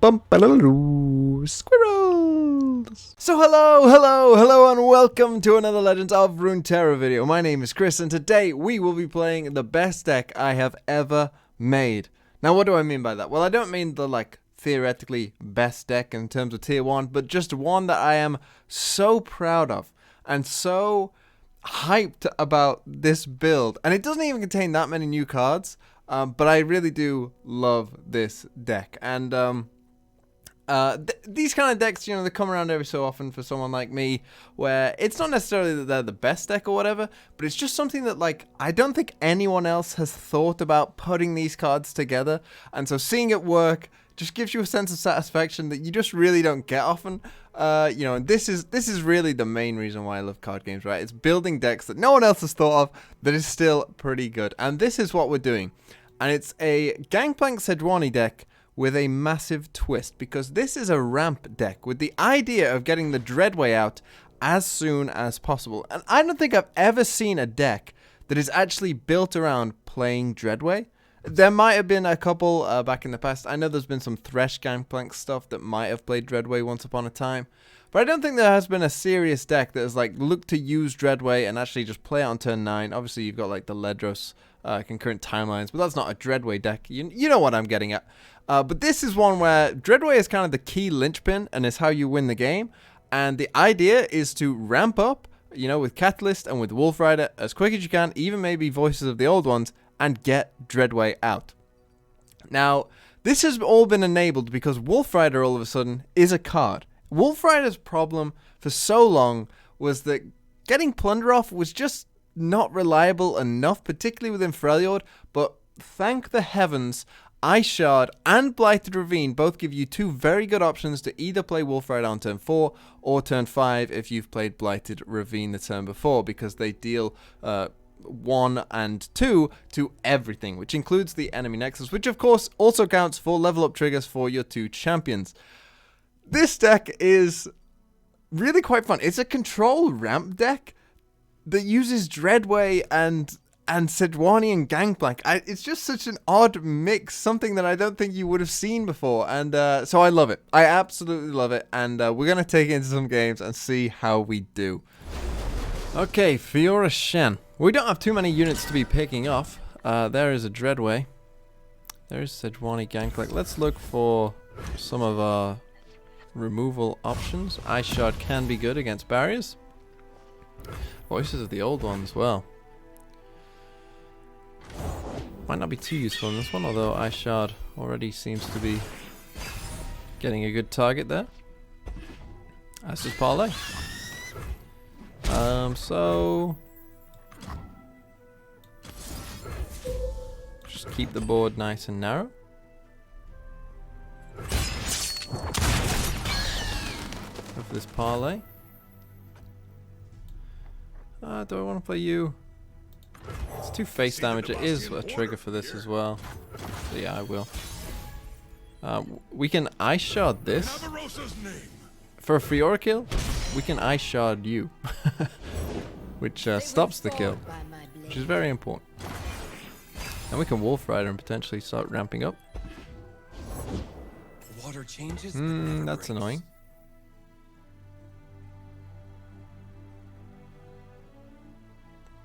Squirrels! So hello, and welcome to another Legends of Runeterra video. My name is Chris, and today we will be playing the best deck I have ever made. Now, what do I mean by that? Well, I don't mean the, theoretically best deck in terms of tier 1, but just one that I am so proud of, and so hyped about this build. And it doesn't even contain that many new cards, but I really do love this deck. And, these kind of decks, they come around every so often for someone like me, where it's not necessarily that they're the best deck or whatever, but it's just something that, I don't think anyone else has thought about putting these cards together, and so seeing it work just gives you a sense of satisfaction that you just really don't get often. And this is really the main reason why I love card games, right? It's building decks that no one else has thought of that is still pretty good, and this is what we're doing. And it's a GANGPLANK SEJUANI deck with a massive twist, because this is a ramp deck with the idea of getting the Dreadway out as soon as possible. And I don't think I've ever seen a deck that is actually built around playing Dreadway. There might have been a couple back in the past. I know there's been some Thresh GANGPLANK stuff that might have played Dreadway once upon a time, but I don't think there has been a serious deck that has looked to use Dreadway and actually just play it on turn 9. Obviously you've got the Ledros concurrent timelines, but that's not a Dreadway deck. You know what I'm getting at. But this is one where Dreadway is kind of the key linchpin and is how you win the game. And the idea is to ramp up, with Catalyst and with Wolf Rider as quick as you can, even maybe Voices of the Old Ones, and get Dreadway out. Now, this has all been enabled because Wolf Rider all of a sudden is a card. Wolf Rider's problem for so long was that getting Plunder off was just not reliable enough, particularly within Freljord, but thank the heavens, Ice Shard and Blighted Ravine both give you two very good options to either play Wolf Rider on turn 4 or turn 5 if you've played Blighted Ravine the turn before, because they deal 1 and 2 to everything, which includes the enemy nexus, which of course also counts for level up triggers for your 2 champions. This deck is really quite fun. It's a control ramp deck that uses Dreadway and Sejuani and GANGPLANK. It's just such an odd mix, something that I don't think you would have seen before, and so I love it. I absolutely love it, and we're going to take it into some games and see how we do. Okay, Fiora Shen. We don't have too many units to be picking off. There is a Dreadway. There's Sejuani GANGPLANK. Let's look for some of our removal options. Ice Shard can be good against barriers. Voices of the Old Ones as well. Might not be too useful in this one, although Ice Shard already seems to be getting a good target there. That's just parlay. So just keep the board nice and narrow. Go for this parlay. Do I want to play you? It's 2 face damage. It is a trigger for this as well. So yeah, I will. We can Ice Shard this. For a Fiora kill, we can Ice Shard you. Which stops the kill. Which is very important. And we can Wolf Rider and potentially start ramping up. That's annoying.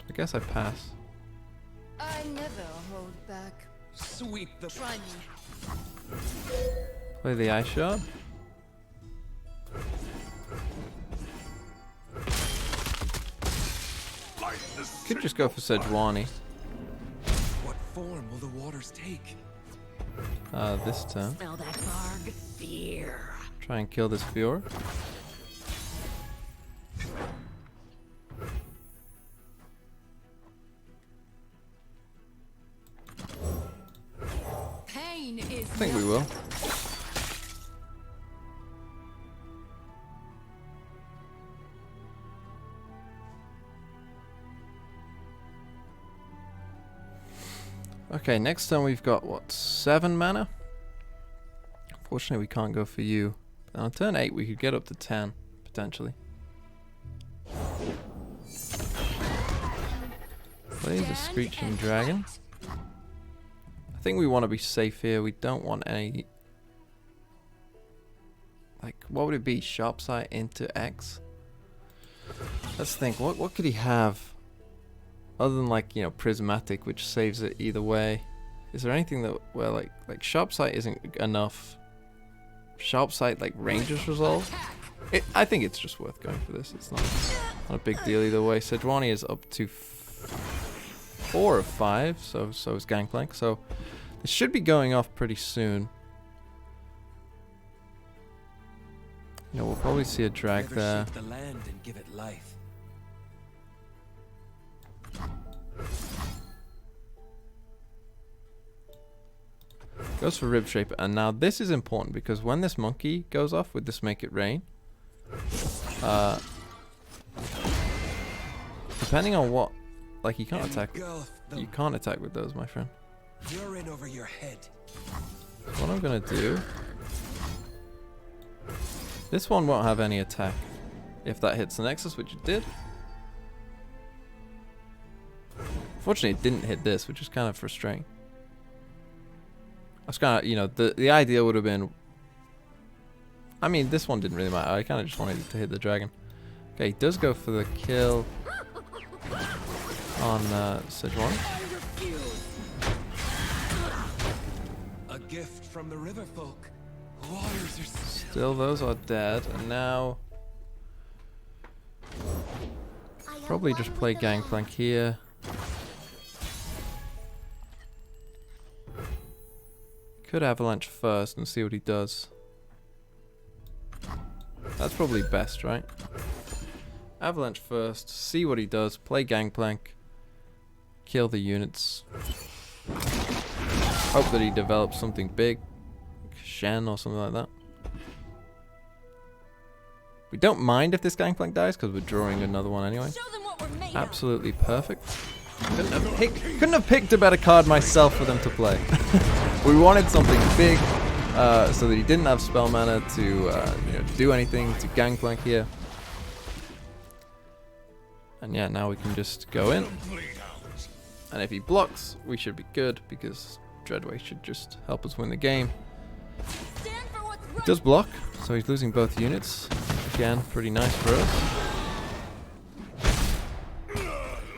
I guess I pass. I never hold back. Sweep the Try me. Play the Ice Shard. Could just go for Sejuani. What form will the waters take? This turn. Smell that barg? Fear. Try and kill this Fiora. Pain is I think we will. Okay, next turn we've got, what, 7 mana? Unfortunately, we can't go for you. But on turn 8, we could get up to 10, potentially. Play the Screeching Dragon. I think we want to be safe here. We don't want any Like, what would it be? Sharp sight into X? Let's think. What could he have? Other than, like, you know, prismatic, which saves it either way. Is there anything that where like sharp sight isn't enough? Sharp sight like ranges resolve? I think it's just worth going for this. It's not a big deal either way. Sejuani is up to 4 of 5, so is Gangplank. So it should be going off pretty soon. You know, we'll probably see a drag there. The land and give it life. Goes for Rib Shaper, and now this is important because when this monkey goes off with this Make It Rain, depending on what, like, you can't attack. You can't attack with those, my friend. You're in over your head. What I'm gonna do, this one won't have any attack if that hits the Nexus, which it did. Fortunately, it didn't hit this, which is kind of frustrating. I was kind of, you know, the idea would have been, I mean, this one didn't really matter. I kind of just wanted it to hit the dragon. Okay, he does go for the kill on Sejuani. A gift from the river folk. Waters are Still, those are dead, and now probably just play Gangplank here. Could Avalanche first and see what he does. That's probably best, right? Avalanche first, see what he does, play Gangplank, kill the units. Hope that he develops something big, like Shen or something like that. We don't mind if this Gangplank dies because we're drawing another one anyway. Absolutely perfect. Couldn't have picked a better card myself for them to play. We wanted something big, so that he didn't have spell mana to you know, do anything to Gangplank here. And yeah, now we can just go in. And if he blocks, we should be good because Dreadway should just help us win the game. He does block, so he's losing both units. Again, pretty nice for us.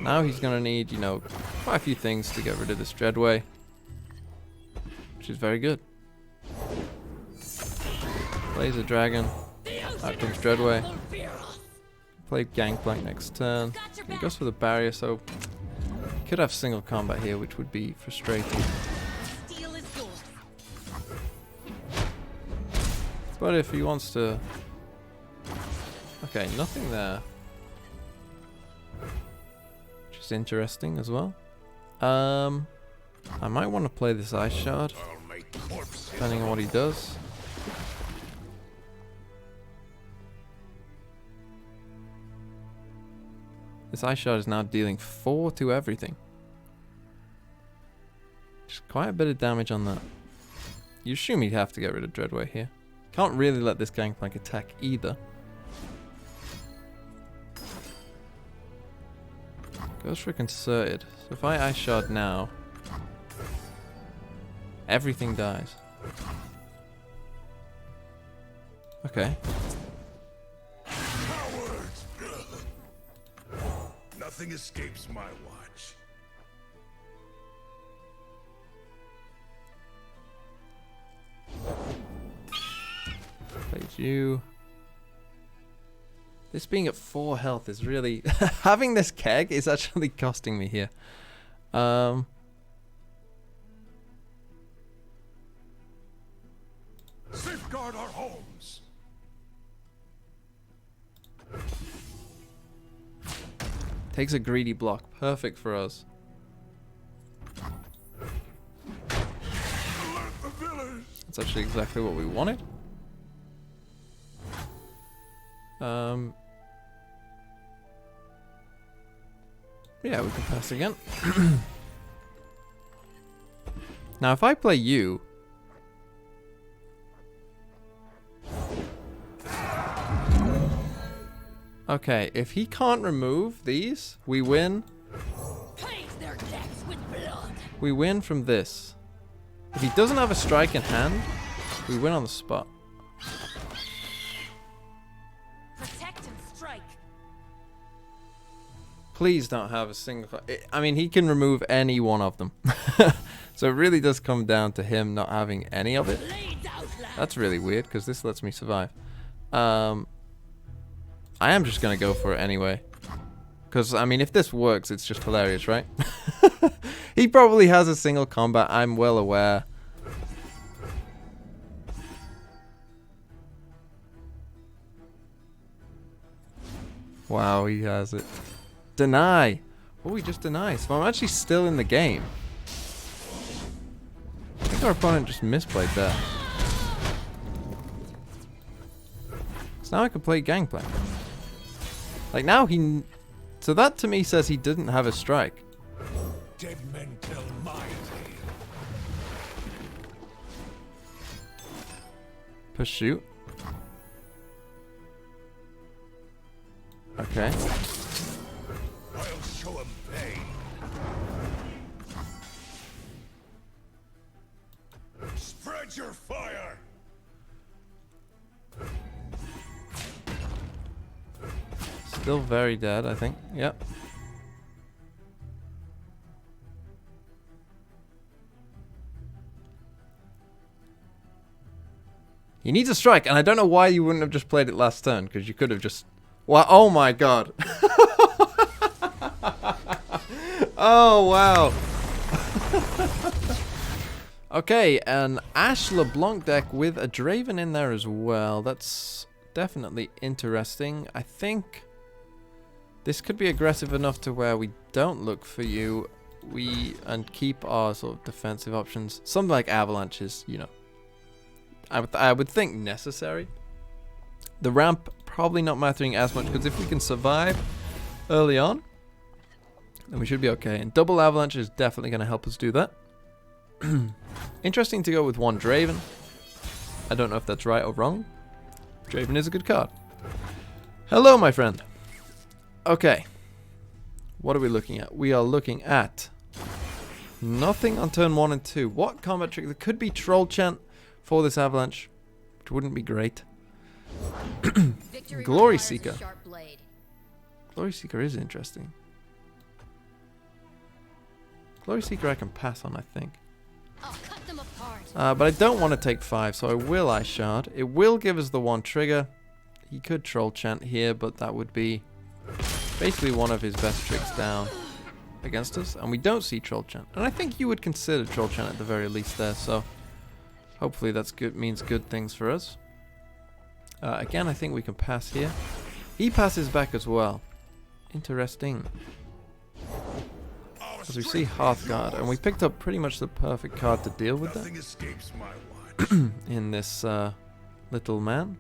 Now he's gonna need, you know, quite a few things to get rid of this Dreadway, which is very good. Plays a dragon. Out comes Dreadway. Play Gangplank next turn. He goes for the barrier, so he could have single combat here, which would be frustrating. But if he wants to... Okay, nothing there. Which is interesting as well. I might want to play this Ice Shard, depending on what he does. This Ice Shard is now dealing 4 to everything. Just quite a bit of damage on that. You assume he'd have to get rid of Dreadway here. Can't really let this Gangplank attack either. Goes for Concerted. So if I Ice Shard now, everything dies. Okay. Nothing escapes my watch. Plays you. This being at 4 health is really... having this keg is actually costing me here. Safeguard our homes. Takes a greedy block. Perfect for us. Alert the village. That's actually exactly what we wanted. Yeah, we can pass again. Now, if I play you... Okay, if he can't remove these, we win. We win from this. If he doesn't have a strike in hand, we win on the spot. Please don't have a single... I mean, he can remove any one of them. So it really does come down to him not having any of it. That's really weird, because this lets me survive. I am just going to go for it anyway. Because, I mean, if this works, it's just hilarious, right? He probably has a single combat, I'm well aware. Wow, he has it. Deny! Oh, he just denies. So I'm actually still in the game. I think our opponent just misplayed that. So now I can play Gangplank. Like now he... So that to me says he didn't have a strike. Dead men tell my tale. Pursuit. Okay. I'll show him pain. Spread your fire. Still very dead, I think. Yep. He needs a strike, and I don't know why you wouldn't have just played it last turn, because you could have just... Wow, oh my god. Oh, wow. Okay, an Ash LeBlanc deck with a Draven in there as well. That's definitely interesting. I think this could be aggressive enough to where we don't look for you. And keep our sort of defensive options. Something like avalanches, you know. I would think necessary. The ramp probably not mattering as much, because if we can survive early on, then we should be okay. And double avalanche is definitely going to help us do that. Interesting to go with one Draven. I don't know if that's right or wrong. Draven is a good card. Hello, my friend. Okay. What are we looking at? We are looking at nothing on turn 1 and 2. What combat trick? There could be Troll Chant for this avalanche, which wouldn't be great. Glory Seeker. Glory Seeker is interesting. Glory Seeker I can pass on, I think. But I don't want to take 5, so I will Ice Shard. It will give us the 1 trigger. He could Troll Chant here, but that would be basically one of his best tricks down against us. And we don't see Troll Chant. And I think you would consider Troll Chant at the very least there, so hopefully that's good, means good things for us. Again, I think we can pass here. He passes back as well. Interesting. As we see Hearthguard, and we picked up pretty much the perfect card to deal with that Escapes my watch. in this little man.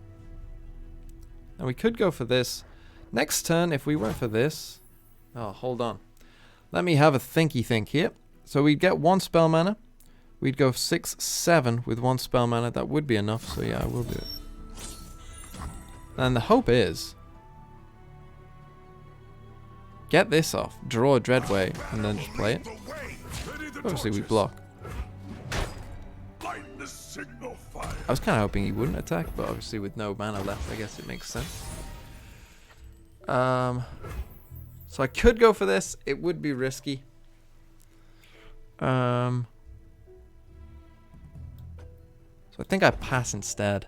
And we could go for this. Next turn, if we went for this... Oh, hold on. Let me have a thinky think here. So we'd get 1 spell mana. We'd go 6/7 with 1 spell mana. That would be enough, so yeah, I will do it. And the hope is... Get this off, draw a Dreadway, and then just play it. Obviously we block. I was kind of hoping he wouldn't attack, but obviously with no mana left, I guess it makes sense. So I could go for this. It would be risky. So I think I pass instead.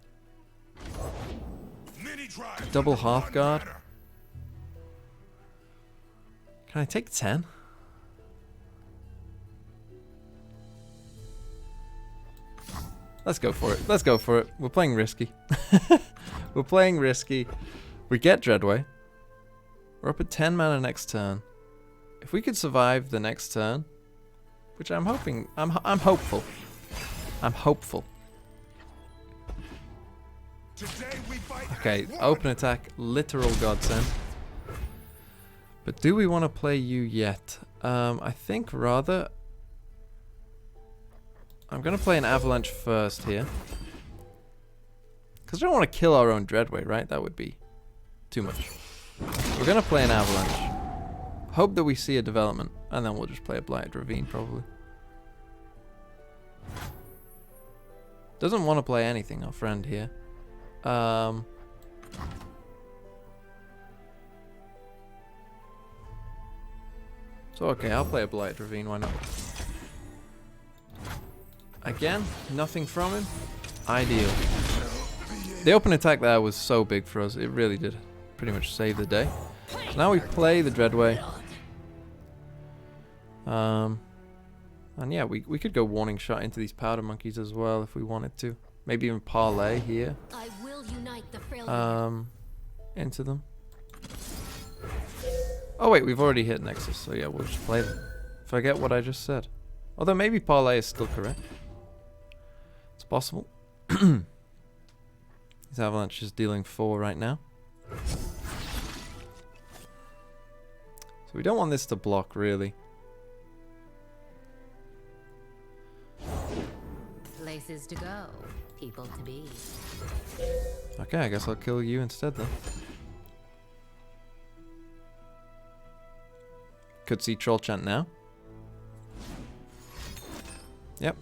Double Hearthguard. Can I take 10? Let's go for it. Let's go for it. We're playing risky. We're playing risky. We get Dreadway. We're up at 10 mana next turn. If we could survive the next turn, which I'm hoping, I'm hopeful. I'm hopeful. Okay, open attack, literal godsend. But do we want to play you yet? I think rather... I'm going to play an Avalanche first here. Because I don't want to kill our own Dreadway, right? That would be too much. We're going to play an Avalanche. Hope that we see a development. And then we'll just play a Blighted Ravine, probably. Doesn't want to play anything, our friend here. I So okay, I'll play a Blighted Ravine, why not? Again, nothing from him. Ideal. The open attack there was so big for us, it really did pretty much save the day. So now we play the Dreadway. And yeah, we could go Warning Shot into these Powder Monkeys as well if we wanted to. Maybe even Parlay here. I will unite the frail. Into them. Oh wait, we've already hit Nexus, so yeah, we'll just play them. Forget what I just said. Although maybe Parlay is still correct. It's possible. His Avalanche is dealing 4 right now. So we don't want this to block, really. Places to go, people to be. Okay, I guess I'll kill you instead then. Could see Troll Chant now. Yep.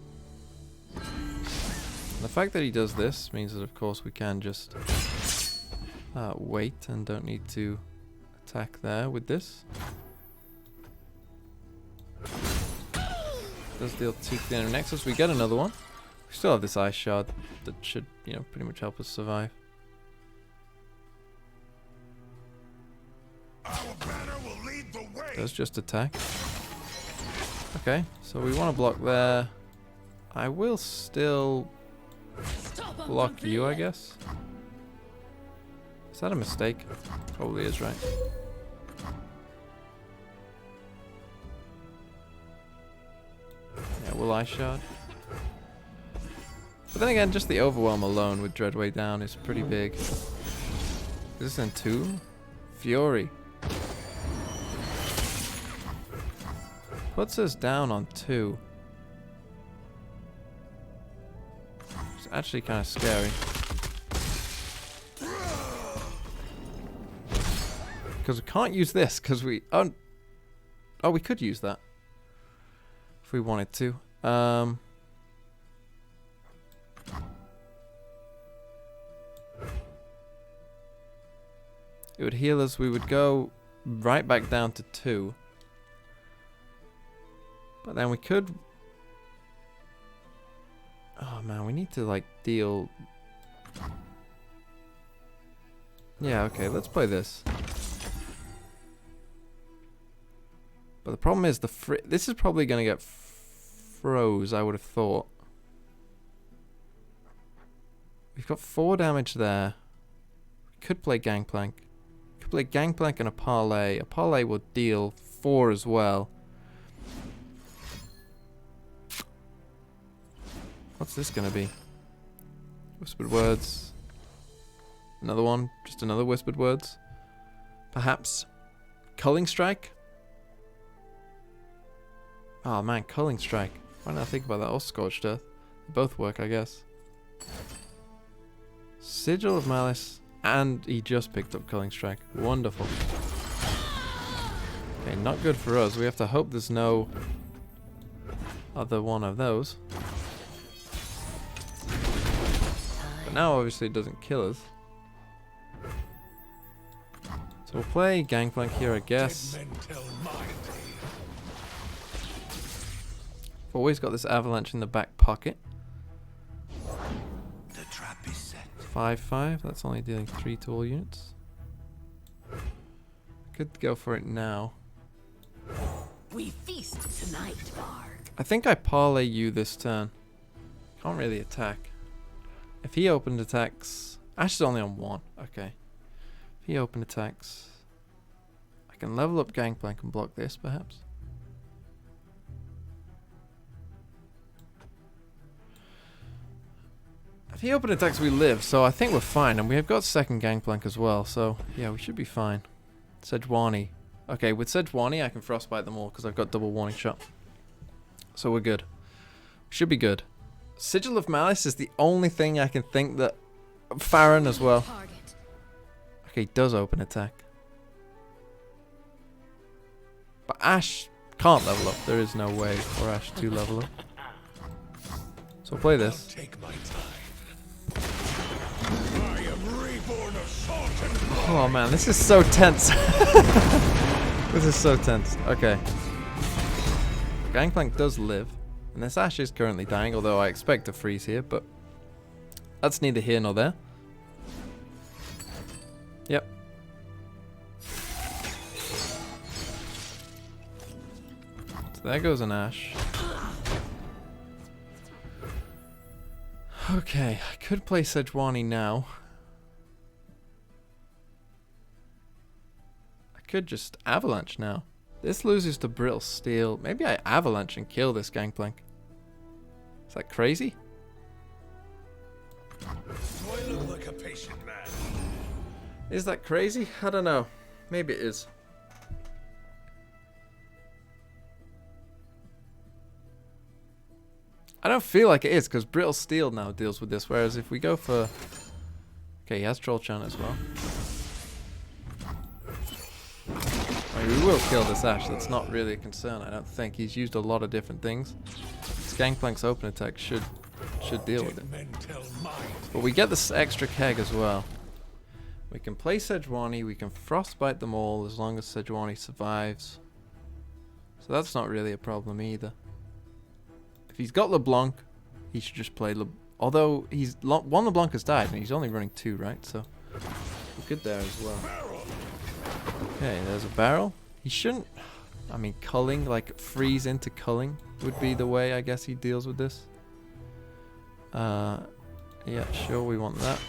The fact that he does this means that of course we can just wait and don't need to attack there with this. Does deal 2 to the inner Nexus. We get another one. We still have this Ice Shard that should, you know, pretty much help us survive. Our banner will lead the way. Does just attack. Okay, so we want to block there. I will still block you, I guess. Is that a mistake? Probably is, right? Yeah, will Ice Shard. But then again, just the overwhelm alone with Dreadway down is pretty big. Is this Entomb? Fury. Puts us down on 2. It's actually kind of scary. Because we can't use this, because we... Oh, we could use that. If we wanted to. It would heal us. We would go right back down to 2. But then we could... Oh man, we need to like deal... Yeah, okay, let's play this. But the problem is this is probably going to get froze, I would have thought. We've got 4 damage there. We could play Gangplank. We could play Gangplank and a Parlay. A Parlay will deal 4 as well. What's this gonna be? Whispered Words. Another one. Just another Whispered Words. Perhaps Culling Strike? Oh man, Culling Strike. Why didn't I think about that? Or Scorched Earth. They both work, I guess. Sigil of Malice. And he just picked up Culling Strike. Wonderful. Okay, not good for us. We have to hope there's no other one of those. Now obviously it doesn't kill us. So we'll play Gangplank here, I guess. Always got this Avalanche in the back pocket. The trap is set. 5/5, that's only dealing 3 to all units. Could go for it now. We feast tonight, Varg. I think I parlay you this turn. Can't really attack. If he opened attacks... Ash is only on 1. Okay. If he opened attacks... I can level up Gangplank and block this, perhaps. If he opened attacks, we live, so I think we're fine. And we have got second Gangplank as well, so yeah, we should be fine. Sejuani. Okay, with Sejuani, I can Frostbite them all because I've got double Warning Shot. So we're good. Should be good. Sigil of Malice is the only thing I can think that... Farron as well. Okay, he does open attack. But Ash can't level up. There is no way for Ash to level up. So we'll play this. Take my time. I am reborn of salt and blood. Oh man, this is so tense. This is so tense. Okay. Gangplank does live. And this Ashe is currently dying, although I expect to freeze here, but that's neither here nor there. Yep. So there goes an Ashe. Okay, I could play Sejuani now. I could just Avalanche now. This loses to Brittle Steel. Maybe I Avalanche and kill this Gangplank. Is that crazy? Do I look like a patient man? Is that crazy? I don't know. Maybe it is. I don't feel like it is, because Brittle Steel now deals with this, whereas if we go for... Okay, he has Troll Chant as well. I mean, we will kill this Ashe, that's not really a concern, I don't think. He's used a lot of different things. This Gangplank's open attack should deal with it. But we get this extra keg as well. We can play Sejuani, we can Frostbite them all as long as Sejuani survives. So that's not really a problem either. If he's got LeBlanc, he should just play although one LeBlanc has died and he's only running 2, right? So we're good there as well. Okay, there's a barrel. He shouldn't... I mean, culling, like freeze into culling would be the way I guess he deals with this. Yeah, sure, we want that.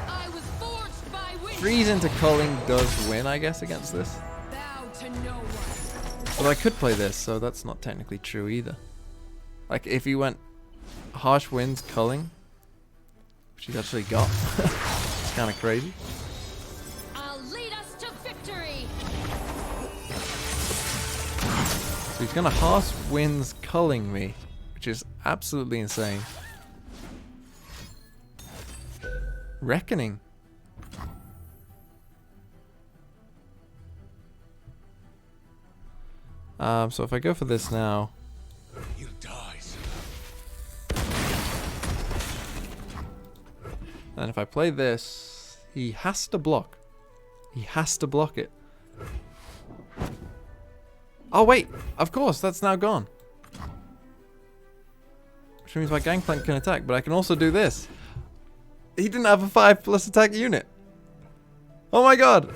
I was forged by wind. Freeze into culling does win, I guess, against this. Bow to no one. But I could play this, so that's not technically true either. Like, if he went Harsh Winds culling, which he's actually got, it's kind of crazy. I'll lead us to victory. So he's gonna Harsh Winds culling me, which is absolutely insane. Reckoning. So if I go for this now, You die. and if I play this, he has to block. He has to block it. Oh wait, of course, that's now gone. Which means my Gangplank can attack, but I can also do this. He didn't have a 5+ attack unit. Oh my god.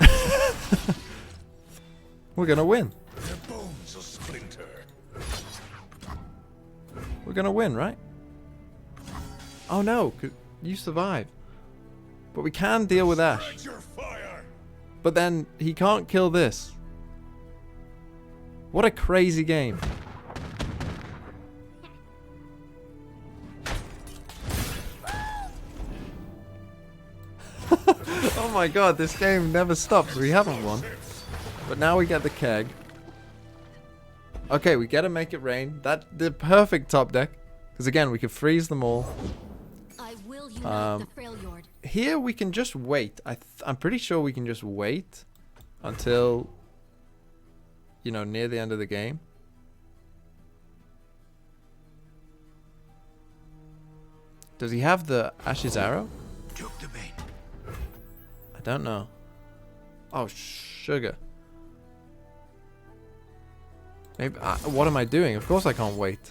We're gonna win. Their bones will splinter. We're gonna win, right? Oh no, 'cause you survive. But we can deal with Ashe. Spread your fire. But then he can't kill this. What a crazy game. Oh my god, this game never stops. We haven't won. But now we get the keg. Okay, we get to make it rain. That's the perfect top deck. Because again, we can freeze them all. I will unite the Freljord. Here we can just wait. I'm pretty sure we can just wait until, you know, near the end of the game. Does he have the Ashe's Arrow? Took the bait. I don't know. Oh, sugar. Maybe. What am I doing? Of course I can't wait.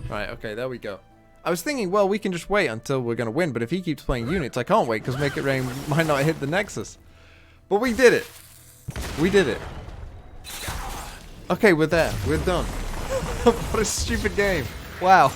Right, okay, there we go. I was thinking, well, we can just wait until we're going to win, but if he keeps playing units, I can't wait because Make It Rain might not hit the Nexus. But we did it. We did it. Okay, we're there. We're done. What a stupid game. Wow.